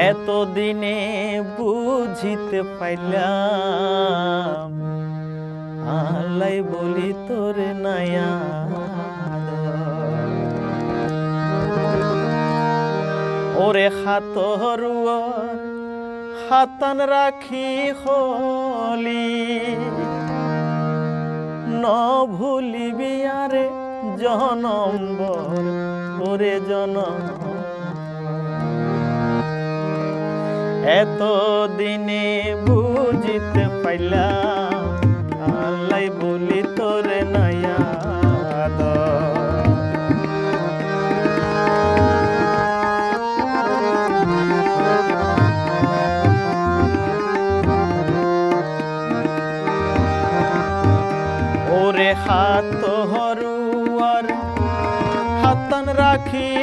এতদিনে বুঝিতে পাইলাম আল্লাই বলি তোর নায়া ওরে হাতরুয়ার হাতান রাখি হলি ন ভুলিবি আরে জনম্বর ওরে জনম এত দিনে বুঝিতে পাইলাম আল্লাই বলি তোর নায়া ওরে হাত হরুয়ার হাতান রাখি